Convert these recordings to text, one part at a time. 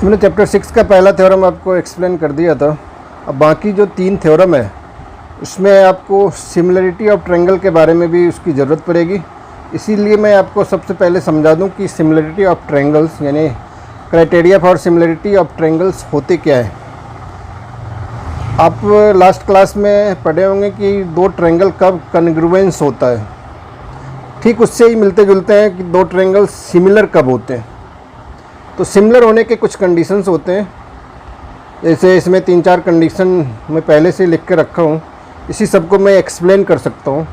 मैंने चैप्टर 6 का पहला थ्योरम आपको एक्सप्लेन कर दिया था। अब बाकी जो 3 थ्योरम है उसमें आपको सिमिलरिटी ऑफ ट्रायंगल के बारे में भी उसकी ज़रूरत पड़ेगी। इसीलिए मैं आपको सबसे पहले समझा दूं कि सिमिलरिटी ऑफ ट्रायंगल्स यानी criteria for similarity of triangles होते क्या है। आप लास्ट क्लास में पढ़े होंगे कि 2 ट्रायंगल कब कॉन्ग्रुएंस होता है, ठीक उससे ही मिलते जुलते हैं कि 2 ट्रायंगल सिमिलर कब होते हैं। तो सिमिलर होने के कुछ कंडीशंस होते हैं, जैसे इसमें 3-4 कंडीशन मैं पहले से लिख के रखा हूँ, इसी सब को मैं एक्सप्लेन कर सकता हूँ।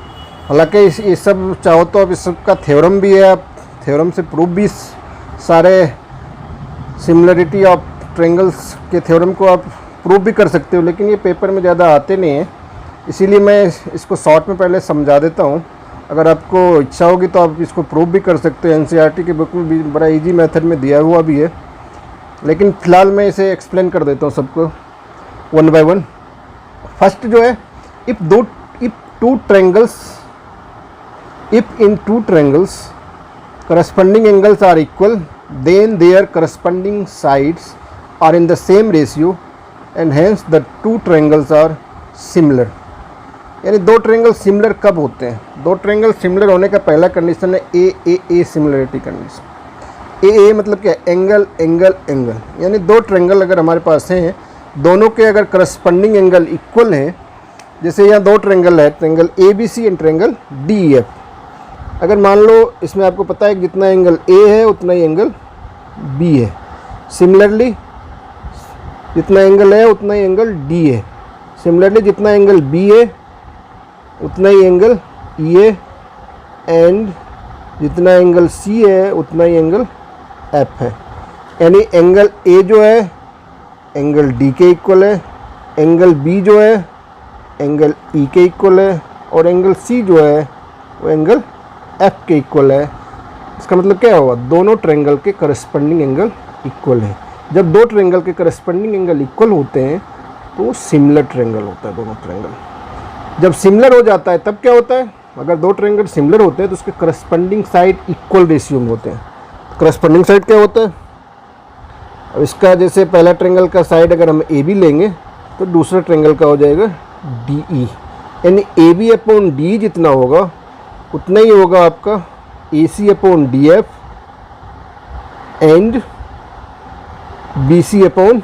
हालांकि ये सब चाहो तो अब इस सब का थ्योरम भी है, आप थ्योरम से प्रूफ भी सारे सिमिलरिटी ऑफ ट्रायंगल्स के थ्योरम को आप प्रूफ भी कर सकते हो, लेकिन ये पेपर में ज़्यादा आते नहीं हैं, इसीलिए मैं इसको शॉर्ट में पहले समझा देता हूँ। अगर आपको इच्छा होगी तो आप इसको प्रूफ भी कर सकते हो, एनसीईआरटी की बुक में भी बड़ा इजी मेथड में दिया हुआ भी है, लेकिन फ़िलहाल मैं इसे एक्सप्लेन कर देता हूँ सबको वन बाय वन। फर्स्ट जो है, if in two triangles corresponding angles are equal, then their corresponding sides are in the same ratio and hence the two triangles are similar। यानी 2 ट्रायंगल सिमिलर कब होते हैं? 2 ट्रायंगल सिमिलर होने का पहला condition है ए सिमिलरिटी कंडीशन। ए मतलब क्या? Angle angle angle. यानी 2 ट्रायंगल अगर हमारे पास हैं, दोनों के अगर करस्पॉन्डिंग एंगल इक्वल हैं, जैसे यहाँ 2 ट्रायंगल है, triangle A B C and triangle D E F. अगर मान लो इसमें आपको पता है कि जितना एंगल ए है उतना ही एंगल बी है, सिमिलरली जितना एंगल है उतना ही एंगल डी है, सिमिलरली जितना एंगल बी है उतना ही एंगल ई है, एंड जितना एंगल सी है उतना ही एंगल एफ है। यानी एंगल ए जो है एंगल डी के इक्वल है, एंगल बी जो है एंगल ई के इक्वल है, और एंगल सी जो है वो एंगल एफ के इक्वल है। इसका मतलब क्या होगा? दोनों ट्रायंगल के करस्पॉन्डिंग एंगल इक्वल है। जब 2 ट्रायंगल के करस्पॉन्डिंग एंगल इक्वल होते हैं तो सिमिलर ट्रायंगल होता है। दोनों ट्रायंगल जब सिमिलर हो जाता है तब क्या होता है? अगर 2 ट्रायंगल सिमिलर होते हैं तो उसके करस्पॉन्डिंग साइड इक्वल रेशियो में होते हैं। करस्पॉन्डिंग साइड क्या होता है? अब इसका जैसे पहला ट्रायंगल का साइड अगर हम ए बी लेंगे तो दूसरा ट्रायंगल का हो जाएगा डी ई। यानी ए बी अपॉन डी जितना होगा उतना ही होगा आपका A C upon D F and B C upon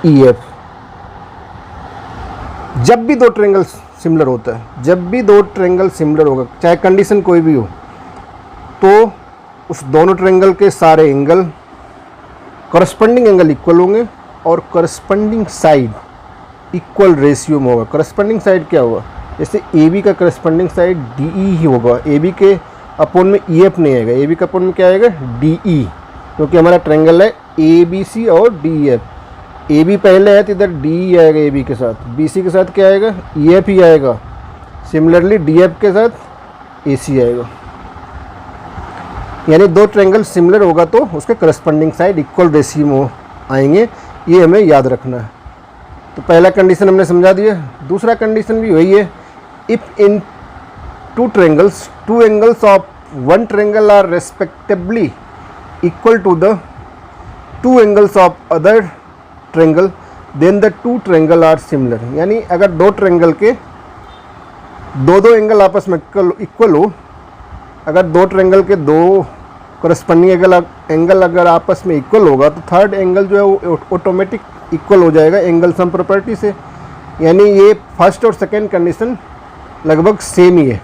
E F. जब भी 2 ट्रायंगल सिमिलर होता है, जब भी 2 ट्रायंगल सिमिलर होगा, चाहे कंडीशन कोई भी हो, तो उस दोनों ट्रायंगल के सारे एंगल करस्पॉन्डिंग एंगल इक्वल होंगे और करस्पॉन्डिंग साइड इक्वल रेशियो में होगा। करस्पॉन्डिंग साइड क्या होगा? जैसे ए बी का करस्पॉन्डिंग साइड डी ई ही होगा, ए बी के अपोन में ई एफ नहीं आएगा, ए बी का अपोन में क्या आएगा? डी ई, क्योंकि हमारा ट्रायंगल है ए बी सी और D E F. A B पहले है तो इधर डी ई आएगा ए बी के साथ, बी सी के साथ क्या आएगा? ई एफ ही आएगा, सिमिलरली डी एफ के साथ ए सी आएगा। यानी 2 ट्रायंगल सिमिलर होगा तो उसके करस्पॉन्डिंग साइड इक्वल रेशियो में आएंगे, ये हमें याद रखना है। तो पहला कंडीशन हमने समझा दिया। दूसरा कंडीशन भी वही है, if in 2 triangles 2 angles of 1 triangle are respectively equal to the 2 angles of other triangle then the 2 triangle are similar. यानी अगर 2 ट्रायंगल के 2 एंगल आपस में इक्वल हो, अगर 2 ट्रायंगल के 2 करस्पॉन्डिंग एंगल अगर आपस में इक्वल होगा तो थर्ड एंगल जो है वो ऑटोमेटिक इक्वल हो जाएगा एंगल सम प्रॉपर्टी से। यानी ये फर्स्ट और सेकेंड कंडीशन लगभग सेम ही है,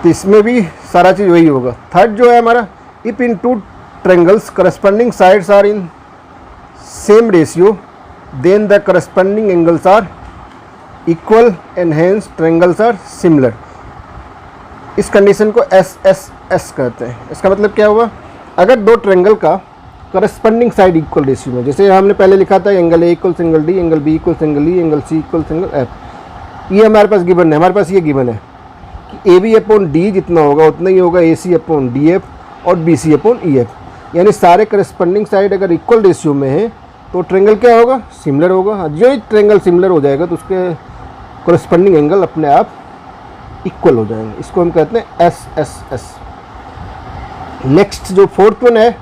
तो इसमें भी सारा चीज़ वही होगा। थर्ड जो है हमारा, if in 2 triangles corresponding sides are in same ratio then the corresponding angles are equal and hence triangles are similar. इस कंडीशन को एस एस एस कहते हैं। इसका मतलब क्या हुआ? अगर 2 ट्रायंगल का करस्पॉन्डिंग साइड इक्वल रेशियो में, जैसे हमने पहले लिखा था angle A equal angle D, angle B equal angle E, angle C equal angle F, ये हमारे पास गिवन है। हमारे पास ये गिवन है कि ए बी अपॉन डी जितना होगा उतना ही होगा A C upon D F और B C upon E F. यानी सारे करस्पॉन्डिंग साइड अगर इक्वल रेशियो में है तो ट्रायंगल क्या होगा? सिमिलर होगा। जो ही ट्रायंगल सिमिलर हो जाएगा तो उसके करस्पॉन्डिंग एंगल अपने आप इक्वल हो जाएंगे। इसको हम कहते हैं एस एस एस। नेक्स्ट जो 4th वन है,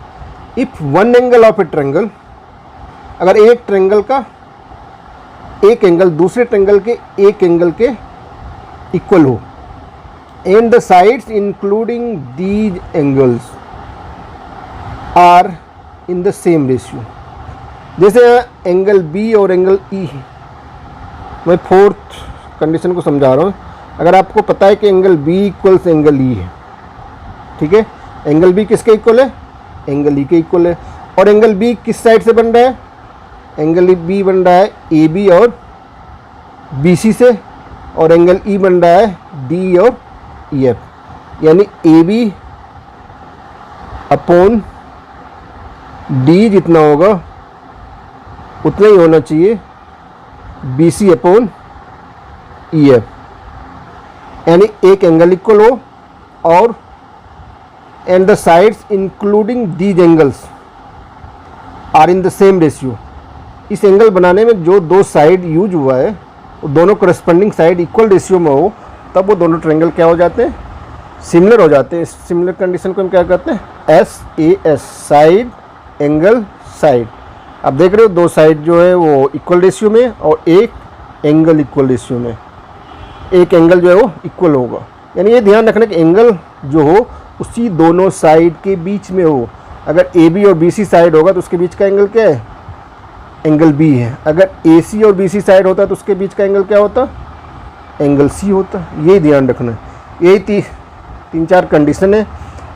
if one angle of a triangle, अगर एक ट्रेंगल का एक एंगल दूसरे ट्रेंगल के एक एंगल के इक्वल हो, and the sides including these angles are in the same ratio. जैसे एंगल बी और एंगल ई है, मैं फोर्थ कंडीशन को समझा रहा हूँ। अगर आपको पता है कि angle B equals angle E है, ठीक है, एंगल बी किसके इक्वल है, एंगल ई के इक्वल है, और एंगल बी किस साइड से बन रहा है, एंगल बी बन रहा है ए बी और बी सी से, और एंगल ई बन रहा है डी और ई एफ, यानी ए बी अपॉन डी जितना होगा उतना ही होना चाहिए B C upon E F, यानी एक एंगल इक्वल हो और and the sides including these angles are in the same ratio. इस एंगल बनाने में जो दो साइड यूज हुआ है वो दोनों करस्पॉन्डिंग साइड इक्वल रेशियो में हो, तब वो दोनों ट्रायंगल क्या हो जाते हैं, सिमिलर हो जाते हैं। इस सिमिलर कंडीशन को हम क्या कहते हैं, S A S, side angle side. आप देख रहे हो दो साइड जो है वो इक्वल रेशियो में और एक एंगल इक्वल रेशियो में, एक एंगल जो है वो इक्वल होगा। यानी ये ध्यान रखना कि एंगल जो हो उसी दोनों साइड के बीच में हो। अगर ए बी और बी सी साइड होगा तो उसके बीच का एंगल क्या है, एंगल बी है। अगर ए सी और बी सी साइड होता तो उसके बीच का एंगल क्या होता, एंगल सी होता। यही ध्यान रखना है। यही तीन चार कंडीशन है।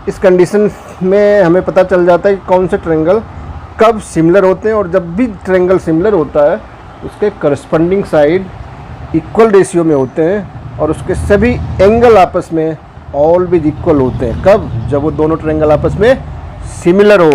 इस कंडीशन में हमें पता चल जाता है कि कौन से ट्रायंगल कब सिमिलर होते हैं, और जब भी ट्रायंगल सिमिलर होता है उसके करस्पॉन्डिंग साइड इक्वल रेशियो में होते हैं और उसके सभी एंगल आपस में ऑलवेज इक्वल होते हैं। कब, जब वो दोनों ट्रायंगल आपस में सिमिलर हो।